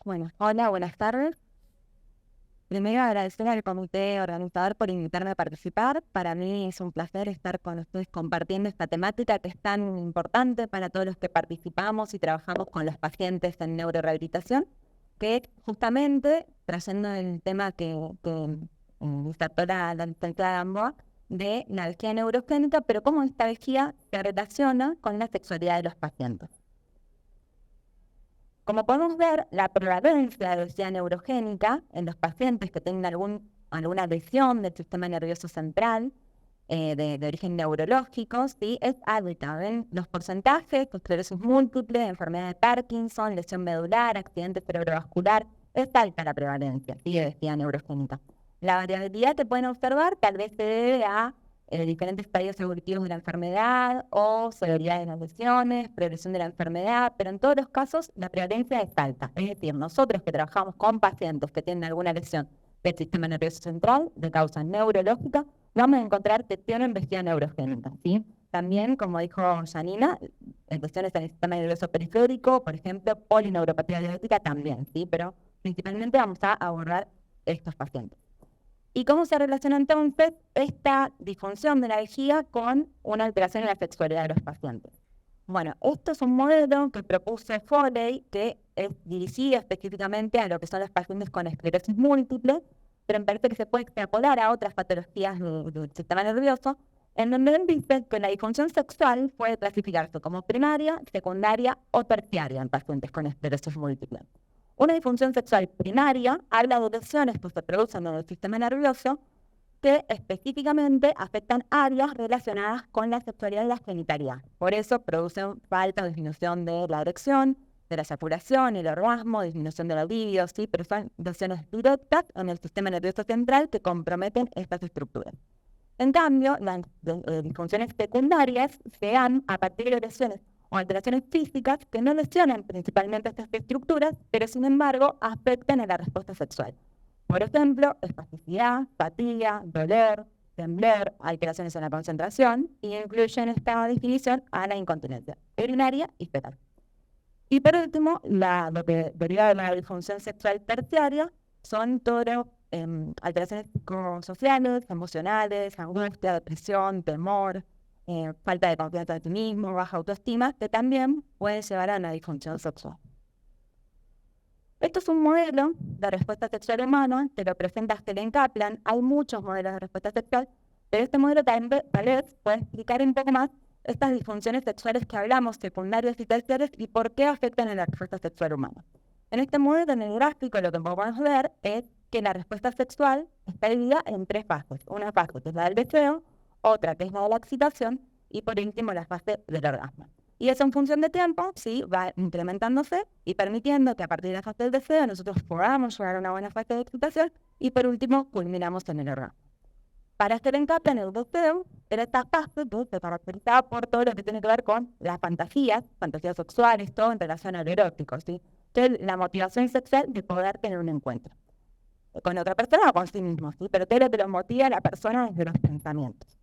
Bueno, hola, buenas tardes. Primero agradecer al comité organizador por invitarme a participar. Para mí es un placer estar con ustedes compartiendo esta temática que es tan importante para todos los que participamos y trabajamos con los pacientes en neurorehabilitación, que es justamente trayendo el tema que disertó la licenciada Gamboa de la vejiga neurogénica, pero cómo esta vejiga se relaciona con la sexualidad de los pacientes. Como podemos ver, la prevalencia de vejiga neurogénica en los pacientes que tienen alguna lesión del sistema nervioso central de origen neurológico, ¿sí? Es alta. ¿Ven? Los porcentajes, esclerosis múltiple, enfermedad de Parkinson, lesión medular, accidente cerebrovascular, es alta la prevalencia, ¿sí? De vejiga neurogénica. La variabilidad que pueden observar tal vez se debe a diferentes estadios evolutivos de la enfermedad o severidad de las lesiones, progresión de la enfermedad, pero en todos los casos la prevalencia es alta. Es decir, nosotros que trabajamos con pacientes que tienen alguna lesión del sistema nervioso central de causa neurológica, vamos a encontrar lesión en vejiga neurogénica, ¿sí? También, como dijo Janina, lesiones en el sistema nervioso periférico, por ejemplo, polineuropatía diabética también, ¿sí? Pero principalmente vamos a abordar estos pacientes. ¿Y cómo se relaciona entonces esta disfunción de la vejiga con una alteración en la sexualidad de los pacientes? Bueno, esto es un modelo que propuso Foley, que es dirigido específicamente a lo que son los pacientes con esclerosis múltiple, pero me parece que se puede extrapolar a otras patologías del sistema nervioso, en donde él dice que la disfunción sexual puede clasificarse como primaria, secundaria o terciaria en pacientes con esclerosis múltiple. Una disfunción sexual primaria habla de lesiones que se producen en el sistema nervioso que específicamente afectan áreas relacionadas con la sexualidad y la genitalidad. Por eso producen falta o disminución de la erección, de la eyaculación, el orgasmo, disminución de la libido, ¿sí? Pero son lesiones directas en el sistema nervioso central que comprometen estas estructuras. En cambio, las disfunciones secundarias se dan a partir de lesiones o alteraciones físicas que no lesionan principalmente estas estructuras, pero sin embargo afectan a la respuesta sexual. Por ejemplo, espasticidad, fatiga, dolor, temblor, alteraciones en la concentración, y incluyen esta definición a la incontinencia urinaria y fetal. Y por último, lo que deriva de la disfunción sexual terciaria son todo alteraciones psicosociales, emocionales, angustia, depresión, temor, falta de confianza en ti mismo, baja autoestima, que también pueden llevar a una disfunción sexual. Esto es un modelo de respuesta sexual humana que lo presenta Helen Kaplan. Hay muchos modelos de respuesta sexual, pero este modelo tal vez puede explicar un poco más estas disfunciones sexuales que hablamos, secundarias y terciarias, y por qué afectan a la respuesta sexual humana. En este modelo, en el gráfico, lo que podemos ver es que la respuesta sexual está dividida en tres fases. Una fase que es la del deseo, otra que es la de la excitación, y por último la fase del orgasmo. Y eso en función de tiempo, sí, va implementándose y permitiendo que a partir de la fase del deseo nosotros podamos llegar a una buena fase de excitación y por último culminamos en el orgasmo. Para hacer hincapié en el deseo, en esta fase se caracteriza por todo lo que tiene que ver con las fantasías sexuales, todo en relación al erótico, ¿sí? Entonces, la motivación sexual de poder tener un encuentro con otra persona o con sí mismo, ¿sí? Pero todo lo que lo motiva a la persona desde los pensamientos.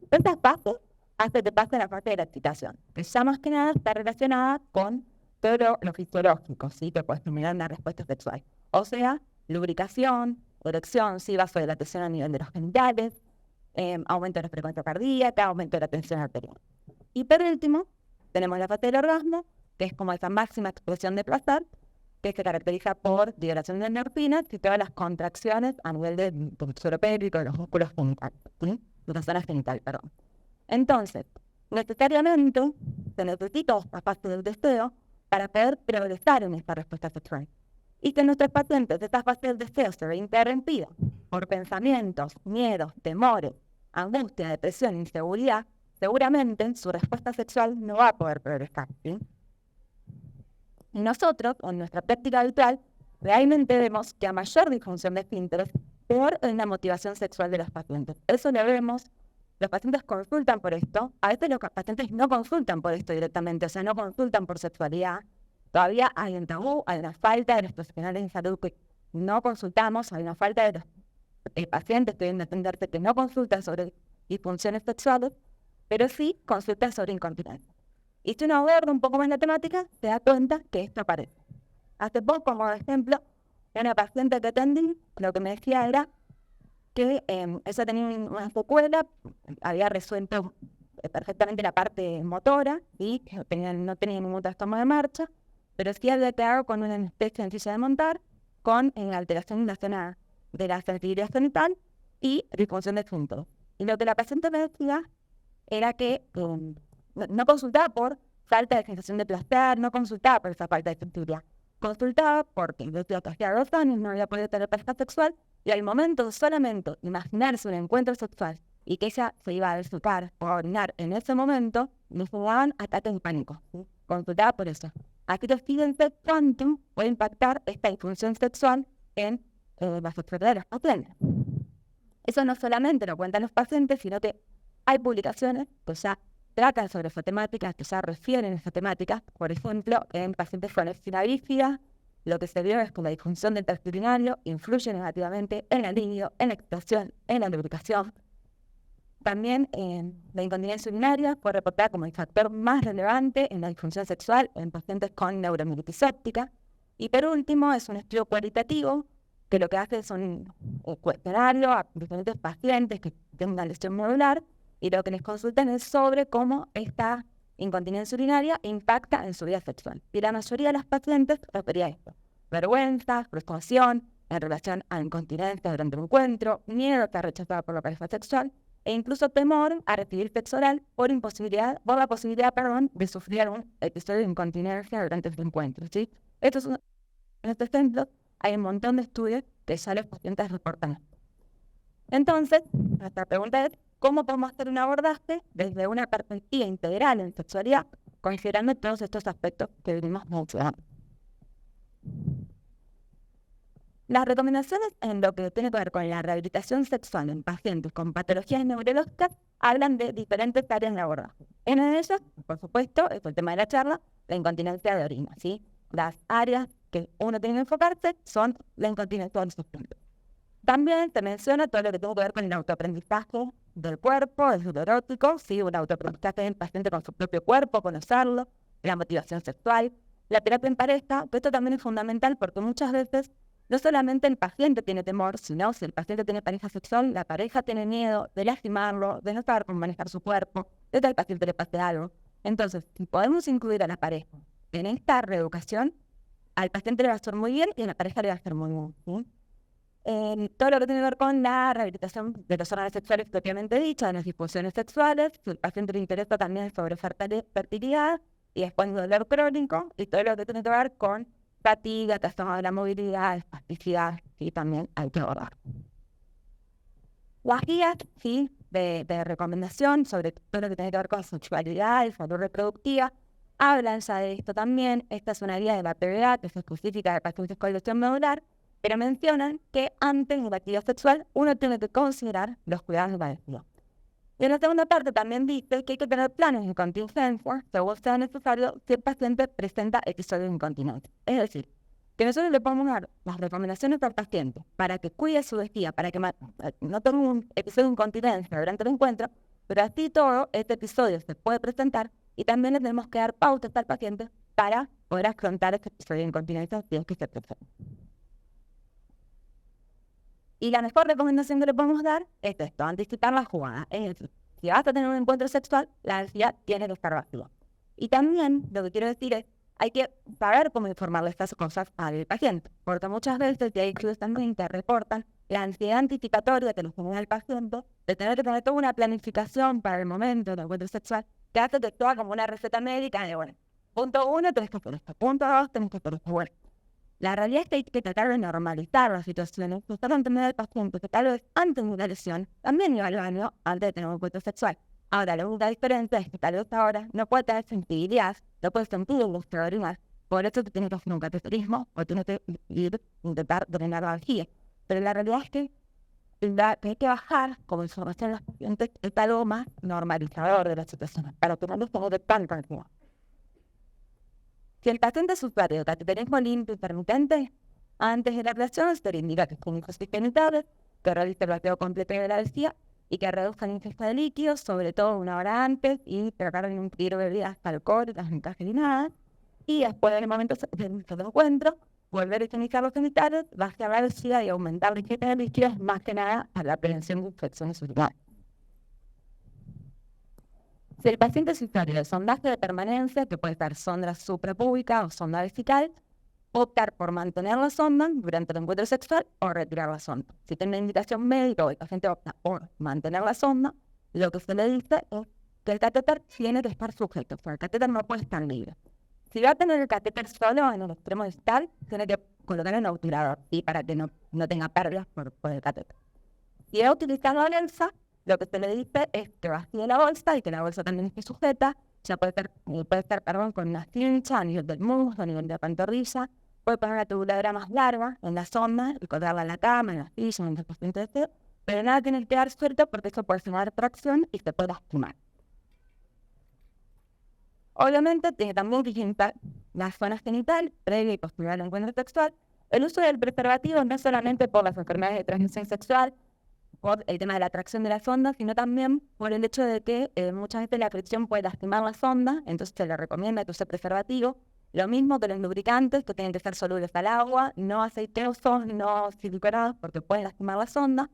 Esta fase hace que pase la fase de la excitación, que ya más que nada está relacionada con todo lo fisiológico, ¿sí? Que puede terminar en la respuesta sexual. O sea, lubricación, erección, sí, vasodilatación a nivel de los genitales, aumento de la frecuencia cardíaca, aumento de la tensión arterial. Y por último, tenemos la fase del orgasmo, que es como esa máxima expresión de placer, que se caracteriza por liberación de endorfinas y todas las contracciones a nivel del suelo pélvico, de los músculos genitales, ¿sí? De la zona genital, perdón. Entonces, necesariamente se necesita esta fase del deseo para poder progresar en esta respuesta sexual. Y que nuestros pacientes de esta fase del deseo se ve interrumpida por pensamientos, miedos, temores, angustia, depresión, inseguridad, seguramente su respuesta sexual no va a poder progresar, ¿sí? Y nosotros, en nuestra práctica habitual, realmente vemos que a mayor disfunción de esfínteres, peor es la motivación sexual de los pacientes. Eso lo vemos. Los pacientes consultan por esto. A veces los pacientes no consultan por esto directamente, o sea, no consultan por sexualidad. Todavía hay un tabú, hay una falta de los profesionales en salud que no consultamos, hay una falta de los pacientes que deben atenderse que no consultan sobre disfunciones sexuales, pero sí consultan sobre incontinencia. Y si uno aborda un poco más la temática, se da cuenta que esto aparece. Hace poco, como ejemplo, una paciente que atendí, lo que me decía era que ella tenía una secuela, había resuelto perfectamente la parte motora, ¿sí? Que no tenía ningún trastorno de marcha, pero sí había quedado con una anestesia en silla de montar, con alteración en la zona de la sensibilidad genital y disfunción de esfínteres. Y lo que la paciente me decía era que no consultaba por falta de sensación de placer, no consultaba por esa falta de sensibilidad. Consultaba porque desde hacía 2 años no había podido tener pareja sexual y al momento de solamente imaginarse un encuentro sexual y que ella se iba a desnucar o a orinar en ese momento, le daban ataques de pánico. ¿Sí? Consultaba por eso. Aquí te fíjense cuánto puede impactar esta disfunción sexual en la sexualidad de los pacientes. Eso no solamente lo cuentan los pacientes, sino que hay publicaciones que ya tratan sobre esa temática, que ya refieren a esa temática. Por ejemplo, en pacientes con leptina bífida, lo que se vio es que la disfunción del tracto urinario influye negativamente en el alivio, en la excitación, en la lubricación. También la incontinencia urinaria fue reportada como el factor más relevante en la disfunción sexual en pacientes con neuromielitis séptica. Y por último, es un estudio cualitativo que lo que hace es un cuestionario a diferentes pacientes que tienen una lesión medular y lo que les consultan es sobre cómo esta incontinencia urinaria impacta en su vida sexual. Y la mayoría de las pacientes refería a esto: vergüenza, frustración en relación a incontinencia durante un encuentro, miedo a estar rechazada por la pareja sexual, e incluso temor a recibir sexo oral por la posibilidad de sufrir un episodio de incontinencia durante este encuentro, ¿sí? En este ejemplo, hay un montón de estudios que ya los pacientes reportan. Entonces, nuestra pregunta es, ¿cómo podemos hacer un abordaje desde una perspectiva integral en sexualidad, considerando todos estos aspectos que venimos mencionando? Las recomendaciones en lo que tiene que ver con la rehabilitación sexual en pacientes con patologías neurológicas hablan de diferentes áreas de abordaje. Una de ellas, por supuesto, es el tema de la charla, la incontinencia de orina, ¿sí? Las áreas que uno tiene que enfocarse son la incontinencia de los esfínteres. También se menciona todo lo que tiene que ver con el autoaprendizaje del cuerpo, el erótico, ¿sí? Un autoaprendizaje del paciente con su propio cuerpo, conocerlo, la motivación sexual, la terapia en pareja, pero esto también es fundamental porque muchas veces no solamente el paciente tiene temor, sino si el paciente tiene pareja sexual, la pareja tiene miedo de lastimarlo, de no saber cómo manejar su cuerpo, de que al paciente le pase algo. Entonces, si podemos incluir a la pareja en esta reeducación, al paciente le va a hacer muy bien y a la pareja le va a hacer muy bien, ¿sí? Todo lo que tiene que ver con la rehabilitación de los órganos sexuales propiamente dicho, de las disfunciones sexuales, si al paciente le interesa también sobre fertilidad y después dolor crónico, y todo lo que tiene que ver con fatiga, trastorno de la movilidad, espasticidad, sí, también hay que abordar. Las guías, sí, de recomendación sobre todo lo que tiene que ver con sexualidad y salud reproductiva, hablan ya de esto también. Esta es una guía de la PBA, que es específica de pacientes con lesión medular, pero mencionan que antes de la actividad sexual uno tiene que considerar los cuidados de la salud. Y en la segunda parte también dice que hay que tener planes de contingencia según sea necesario si el paciente presenta episodios de incontinencia. Es decir, que nosotros le podemos dar las recomendaciones al paciente para que cuide su vejiga, para que no tenga un episodio de incontinencia durante el encuentro, pero así todo, este episodio se puede presentar y también le tenemos que dar pautas al paciente para poder afrontar este episodio de incontinencia si es que se presenta. Y la mejor recomendación que le podemos dar es esto: anticipar la jugada. Es decir, si vas a tener un encuentro sexual, la ansiedad tiene que estar vacía. Y también lo que quiero decir es, hay que saber cómo informarle estas cosas al paciente, porque muchas veces, y hay estudios también que reportan la ansiedad anticipatoria que nos genera el paciente, de tener que tener toda una planificación para el momento del encuentro sexual, que hace que actúa como una receta médica de, bueno, punto 1, tenés que hacer esto, punto 2, tenés que hacer esto. Bueno, la realidad es que hay que tratar de normalizar las situaciones, tratar de entender al paciente que tal vez antes de una lesión también iba al baño antes de tener un encuentro sexual. Ahora, la única diferencia es que tal vez ahora no puede tener sensibilidad, no puede sentir el gusto de orinar, por eso te tienes que hacer un cateterismo o tienes que intentar drenar la vejiga. Pero la realidad es que hay que bajar, como información a los pacientes, es algo más normalizador de las situaciones, para que no les tenga de tanta ansiedad. Si el paciente sufre de cateterismo limpio intermitente, antes de la relación se le indica que con hijos genitales, que realice el bateo completo de la vejiga y que reduzca la ingesta de líquidos, sobre todo 1 hora antes, y tratar de no incluir bebidas alcohólicas ni cafeinadas. y después del momento del encuentro, volver a higienizar los genitales, bajar la velocidad y aumentar la higiene de líquidos, más que nada para la prevención de infecciones urinarias. Si el paciente se usuario de sondaje de permanencia, que puede ser sonda suprapúbica o sonda vesical, optar por mantener la sonda durante el encuentro sexual o retirar la sonda. Si tiene una indicación médica o el paciente opta por mantener la sonda, lo que se le dice es que el catéter tiene que estar sujeto, o sea, el catéter no puede estar libre. Si va a tener el catéter solo en el extremo distal, tiene que colocar un obturador, ¿sí? Para que no tenga pérdidas por el catéter. Si va a utilizar la bolsa, lo que se le dice es que vacíe la bolsa y que la bolsa también esté sujeta. Ya puede ser con una cincha a nivel del muslo, a nivel de la pantorrilla. Puede poner una tubuladora más larga en la sonda y colgarla en la cama, en la silla, en el paciente deseo. Pero nada tiene que quedar suelto porque eso puede generar tracción y se puede lastimar. Obviamente tiene también que higienizar las zonas genitales previo y posterior al encuentro sexual. El uso del preservativo no solamente por las enfermedades de transmisión sexual, por el tema de la atracción de la sonda, sino también por el hecho de que muchas veces la fricción puede lastimar la sonda, entonces se le recomienda que use preservativo. Lo mismo que los lubricantes, que tienen que ser solubles al agua, no aceitosos, no siliconados, porque pueden lastimar la sonda.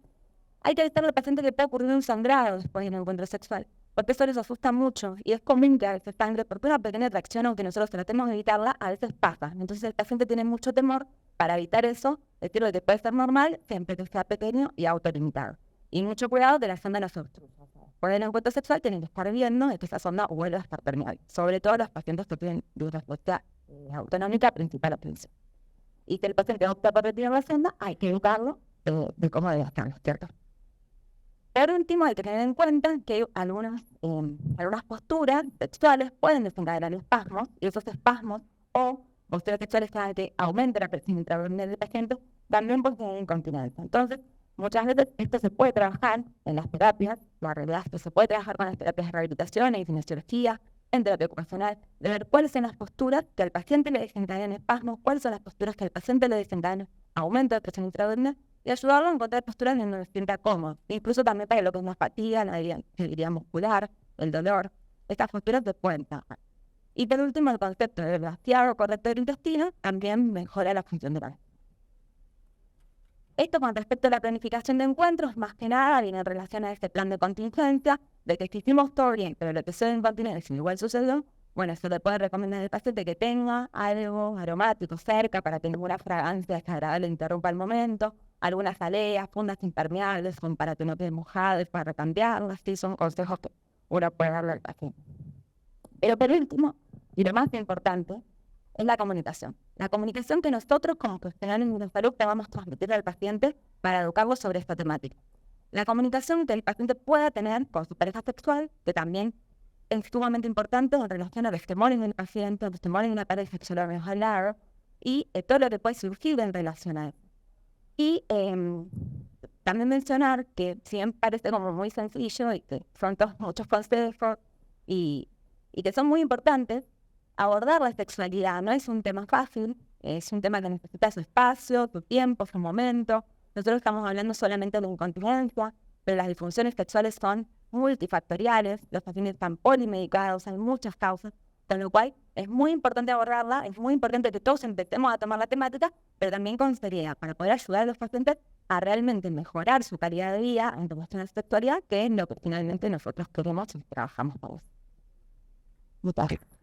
Hay que avisarle al paciente que puede ocurrir un sangrado después de un encuentro sexual, porque eso les asusta mucho y es común que a veces sangre porque una pequeña atracción, aunque nosotros tratemos de evitarla, a veces pasa. Entonces el paciente tiene mucho temor. Para evitar eso, decirle que puede ser normal siempre que sea pequeño y autolimitado. Y mucho cuidado de la sonda no se obstruya. Por el encuentro sexual tienen que estar viendo que esa sonda vuelva a estar permeable, sobre todo los pacientes que tienen respuesta autonómica principal o principal. Y si el paciente opta por retirar la sonda, hay que educarlo de cómo debe estar, ¿cierto? Por último, hay que tener en cuenta que algunas posturas sexuales pueden desencadenar espasmos, y esos espasmos o posturas sexuales que aumenten la presión intraabdominal del paciente también pueden tener incontinencia. Entonces, muchas veces esto se puede trabajar en las terapias, la realidad es que se puede trabajar con las terapias de rehabilitación y kinesiología, en terapia ocupacional, de ver cuáles son las posturas que al paciente le desencadenan espasmos, cuáles son las posturas que al paciente le desencadenan aumento de presión intraabdominal, y ayudarlo a encontrar posturas en donde se sienta cómodo. Incluso también para lo que es la fatiga, la debilidad muscular, el dolor. Estas posturas se pueden trabajar. Y por último, el concepto de vaciado correcto del intestino también mejora la función de la vena. Esto con respecto a la planificación de encuentros, más que nada viene en relación a este plan de contingencia, de que si hicimos todo bien, pero lo que sucede en contingencia igual sucedió, bueno, se le puede recomendar al paciente que tenga algo aromático cerca para que ninguna fragancia desagradable interrumpa el momento, algunas aleas, fundas impermeables, para que no quede mojadas, para cambiarlas, sí, son consejos que uno puede darle al paciente. Pero por último, y lo más importante, es la comunicación. La comunicación que nosotros como profesionales de salud te vamos a transmitir al paciente para educarlo sobre esta temática. La comunicación que el paciente pueda tener con su pareja sexual, que también es sumamente importante en relación a los temores del paciente, los temores de una pareja que lo hemos hablado, y todo lo que puede surgir en relación a eso. Y también mencionar que siempre parece como muy sencillo y que son todos muchos consejos y que son muy importantes. Abordar la sexualidad no es un tema fácil, es un tema que necesita su espacio, su tiempo, su momento. Nosotros estamos hablando solamente de incontinencia, pero las disfunciones sexuales son multifactoriales, los pacientes están polimedicados, hay muchas causas, con lo cual es muy importante abordarla, es muy importante que todos empecemos a tomar la temática, pero también con seriedad, para poder ayudar a los pacientes a realmente mejorar su calidad de vida en relación a la sexualidad, que es lo que finalmente nosotros queremos y trabajamos para eso. Muchas gracias.